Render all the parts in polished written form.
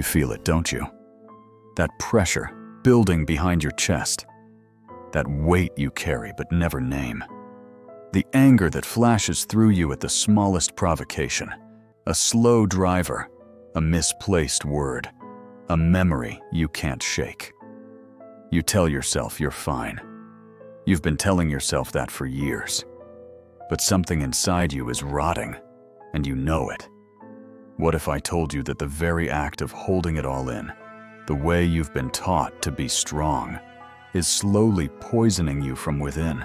You feel it, don't you? That pressure building behind your chest. That weight you carry but never name. The anger that flashes through you at the smallest provocation. A slow driver, a misplaced word, a memory you can't shake. You tell yourself you're fine. You've been telling yourself that for years. But something inside you is rotting, and you know it. What if I told you that the very act of holding it all in, the way you've been taught to be strong, is slowly poisoning you from within?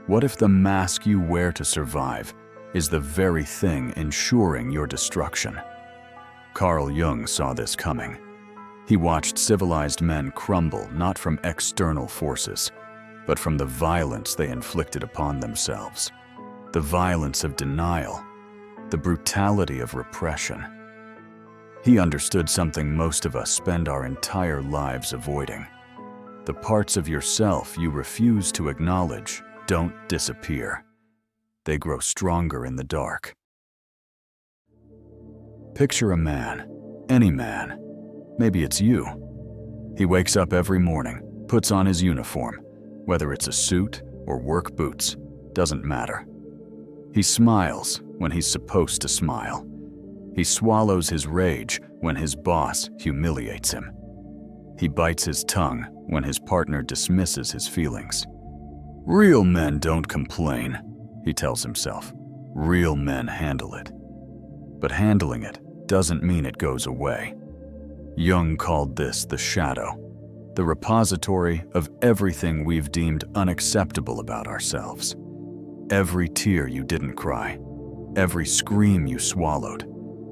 What if the mask you wear to survive is the very thing ensuring your destruction? Carl Jung saw this coming. He watched civilized men crumble not from external forces, but from the violence they inflicted upon themselves. The violence of denial, the brutality of repression. He understood something most of us spend our entire lives avoiding. The parts of yourself you refuse to acknowledge don't disappear. They grow stronger in the dark. Picture a man, any man. Maybe it's you. He wakes up every morning, puts on his uniform, whether it's a suit or work boots, doesn't matter. He smiles when he's supposed to smile. He swallows his rage when his boss humiliates him. He bites his tongue when his partner dismisses his feelings. Real men don't complain, he tells himself. Real men handle it. But handling it doesn't mean it goes away. Jung called this the shadow, the repository of everything we've deemed unacceptable about ourselves. Every tear you didn't cry, every scream you swallowed,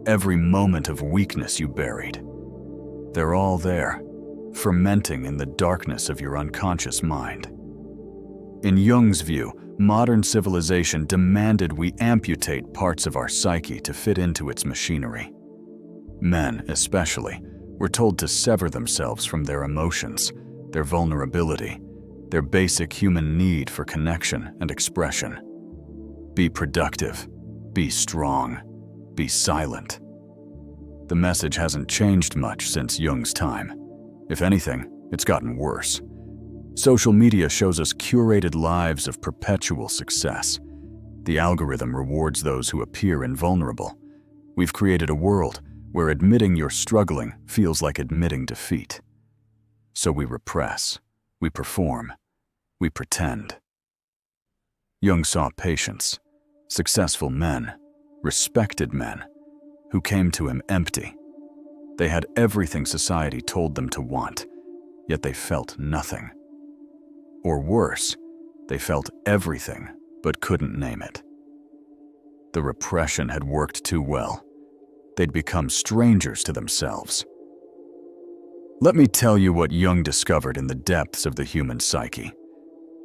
every moment of weakness you buried. They're all there, fermenting in the darkness of your unconscious mind. In Jung's view, modern civilization demanded we amputate parts of our psyche to fit into its machinery. Men, especially, were told to sever themselves from their emotions, their vulnerability, their basic human need for connection and expression. Be productive, be strong, be silent. The message hasn't changed much since Jung's time. If anything, it's gotten worse. Social media shows us curated lives of perpetual success. The algorithm rewards those who appear invulnerable. We've created a world where admitting you're struggling feels like admitting defeat. So we repress, we perform, we pretend. Jung saw patients, successful men, respected men, who came to him empty. They had everything society told them to want, yet they felt nothing. Or worse, they felt everything but couldn't name it. The repression had worked too well. They'd become strangers to themselves. Let me tell you what Jung discovered in the depths of the human psyche.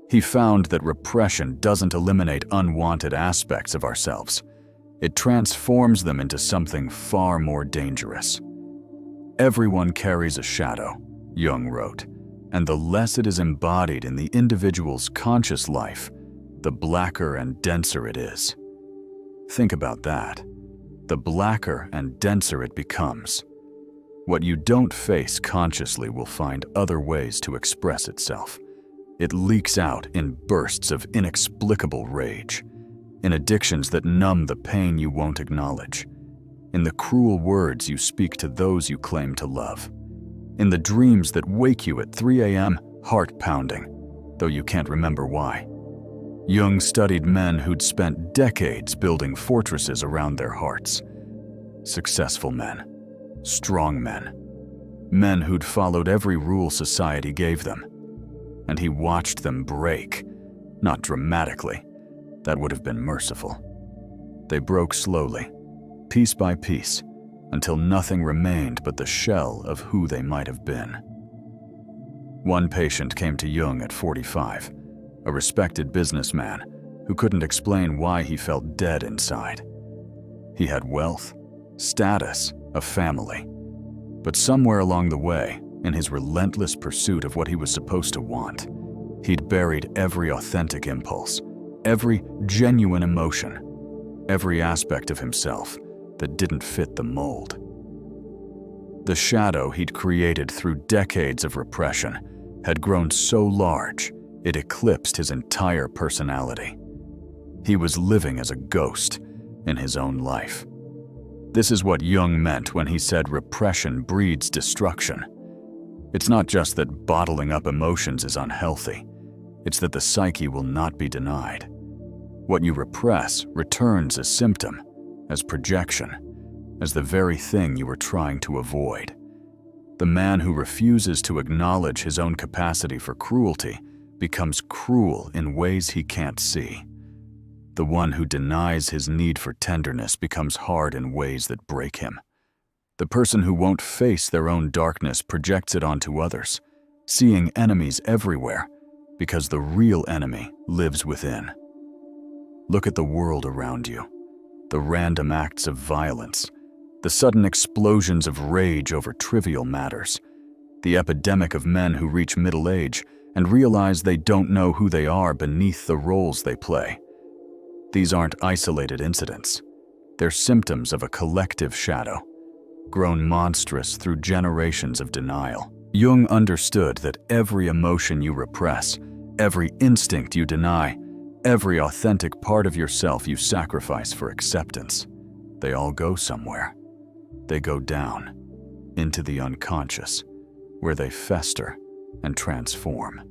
He found that repression doesn't eliminate unwanted aspects of ourselves. It transforms them into something far more dangerous. Everyone carries a shadow, Jung wrote, and the less it is embodied in the individual's conscious life, the blacker and denser it is. Think about that. The blacker and denser it becomes. What you don't face consciously will find other ways to express itself. It leaks out in bursts of inexplicable rage, in addictions that numb the pain you won't acknowledge, in the cruel words you speak to those you claim to love, in the dreams that wake you at 3 a.m., heart pounding, though you can't remember why. Jung studied men who'd spent decades building fortresses around their hearts. Successful men, strong men, men who'd followed every rule society gave them. And he watched them break, not dramatically. That would have been merciful. They broke slowly, piece by piece, until nothing remained but the shell of who they might have been. One patient came to Jung at 45, a respected businessman who couldn't explain why he felt dead inside. He had wealth, status, a family, but somewhere along the way, in his relentless pursuit of what he was supposed to want, he'd buried every authentic impulse, every genuine emotion, every aspect of himself that didn't fit the mold. The shadow he'd created through decades of repression had grown so large it eclipsed his entire personality. He was living as a ghost in his own life. This is what Jung meant when he said repression breeds destruction. It's not just that bottling up emotions is unhealthy. It's that the psyche will not be denied. What you repress returns as symptom, as projection, as the very thing you were trying to avoid. The man who refuses to acknowledge his own capacity for cruelty becomes cruel in ways he can't see. The one who denies his need for tenderness becomes hard in ways that break him. The person who won't face their own darkness projects it onto others, seeing enemies everywhere because the real enemy lives within. Look at the world around you. The random acts of violence, the sudden explosions of rage over trivial matters, the epidemic of men who reach middle age and realize they don't know who they are beneath the roles they play. These aren't isolated incidents. They're symptoms of a collective shadow, grown monstrous through generations of denial. Jung understood that every emotion you repress, every instinct you deny, every authentic part of yourself you sacrifice for acceptance, they all go somewhere. They go down, into the unconscious, where they fester and transform.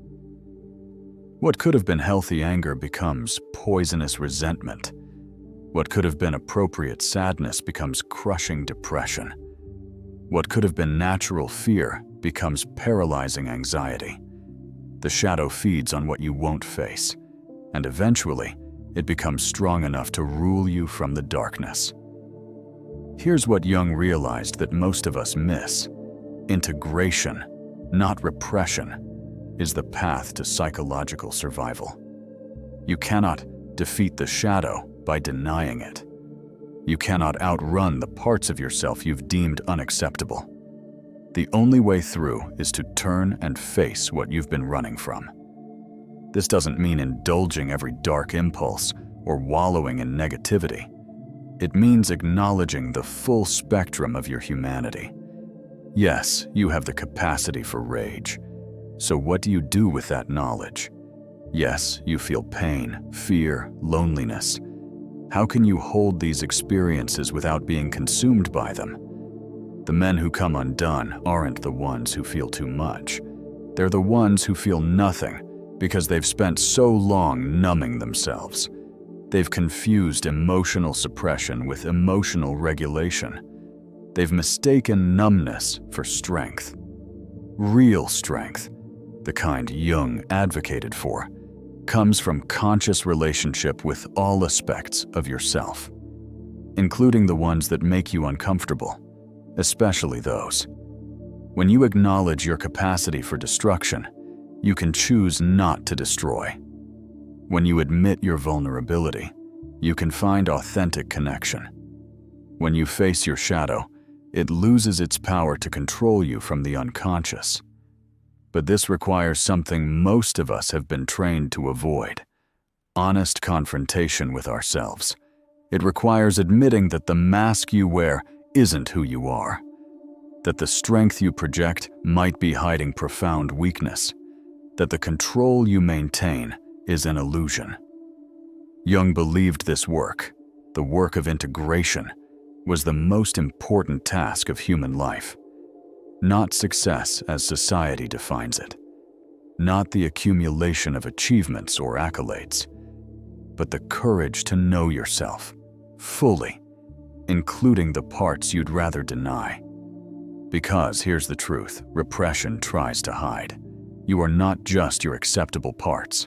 What could have been healthy anger becomes poisonous resentment. What could have been appropriate sadness becomes crushing depression. What could have been natural fear becomes paralyzing anxiety. The shadow feeds on what you won't face, and eventually, it becomes strong enough to rule you from the darkness. Here's what Jung realized that most of us miss. Integration, not repression, is the path to psychological survival. You cannot defeat the shadow by denying it. You cannot outrun the parts of yourself you've deemed unacceptable. The only way through is to turn and face what you've been running from. This doesn't mean indulging every dark impulse or wallowing in negativity. It means acknowledging the full spectrum of your humanity. Yes, you have the capacity for rage. So what do you do with that knowledge? Yes, you feel pain, fear, loneliness. How can you hold these experiences without being consumed by them? The men who come undone aren't the ones who feel too much. They're the ones who feel nothing because they've spent so long numbing themselves. They've confused emotional suppression with emotional regulation. They've mistaken numbness for strength. Real strength, the kind Jung advocated for, comes from conscious relationship with all aspects of yourself, including the ones that make you uncomfortable, especially those. When you acknowledge your capacity for destruction, you can choose not to destroy. When you admit your vulnerability, you can find authentic connection. When you face your shadow, it loses its power to control you from the unconscious. But this requires something most of us have been trained to avoid: honest confrontation with ourselves. It requires admitting that the mask you wear isn't who you are, that the strength you project might be hiding profound weakness, that the control you maintain is an illusion. Jung believed this work, the work of integration, was the most important task of human life. Not success as society defines it, not the accumulation of achievements or accolades, but the courage to know yourself fully, including the parts you'd rather deny. Because here's the truth: repression tries to hide. You are not just your acceptable parts.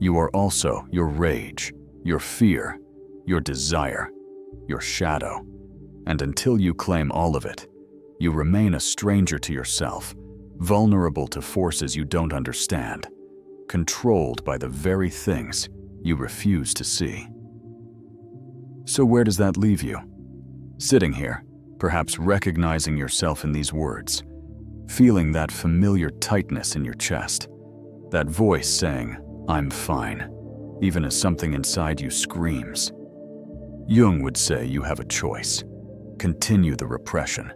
You are also your rage, your fear, your desire, your shadow. And until you claim all of it, you remain a stranger to yourself, vulnerable to forces you don't understand, controlled by the very things you refuse to see. So where does that leave you? Sitting here, perhaps recognizing yourself in these words, feeling that familiar tightness in your chest, that voice saying, "I'm fine," even as something inside you screams. Jung would say you have a choice. Continue the repression.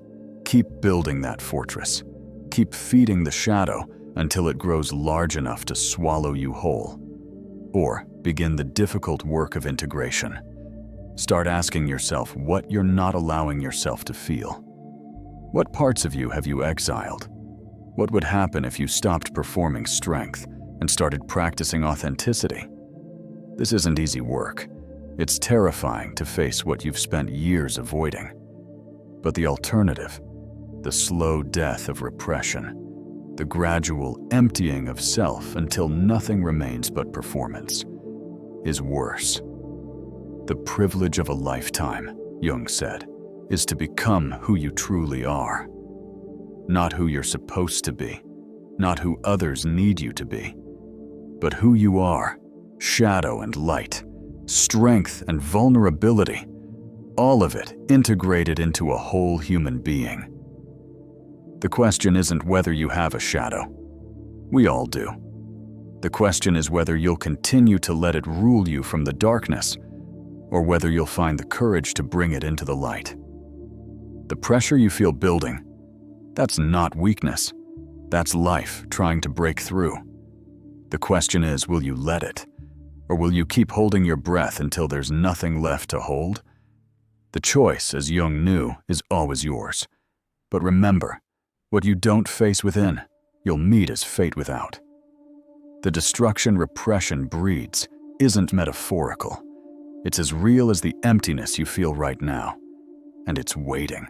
Keep building that fortress. Keep feeding the shadow until it grows large enough to swallow you whole. Or begin the difficult work of integration. Start asking yourself what you're not allowing yourself to feel. What parts of you have you exiled? What would happen if you stopped performing strength and started practicing authenticity? This isn't easy work. It's terrifying to face what you've spent years avoiding. But the alternative, the slow death of repression, the gradual emptying of self until nothing remains but performance, is worse. The privilege of a lifetime, Jung said, is to become who you truly are. Not who you're supposed to be, not who others need you to be, but who you are, shadow and light, strength and vulnerability, all of it integrated into a whole human being. The question isn't whether you have a shadow. We all do. The question is whether you'll continue to let it rule you from the darkness, or whether you'll find the courage to bring it into the light. The pressure you feel building, that's not weakness. That's life trying to break through. The question is, will you let it? Or will you keep holding your breath until there's nothing left to hold? The choice, as Jung knew, is always yours. But remember, what you don't face within, you'll meet as fate without. The destruction repression breeds isn't metaphorical. It's as real as the emptiness you feel right now, and it's waiting.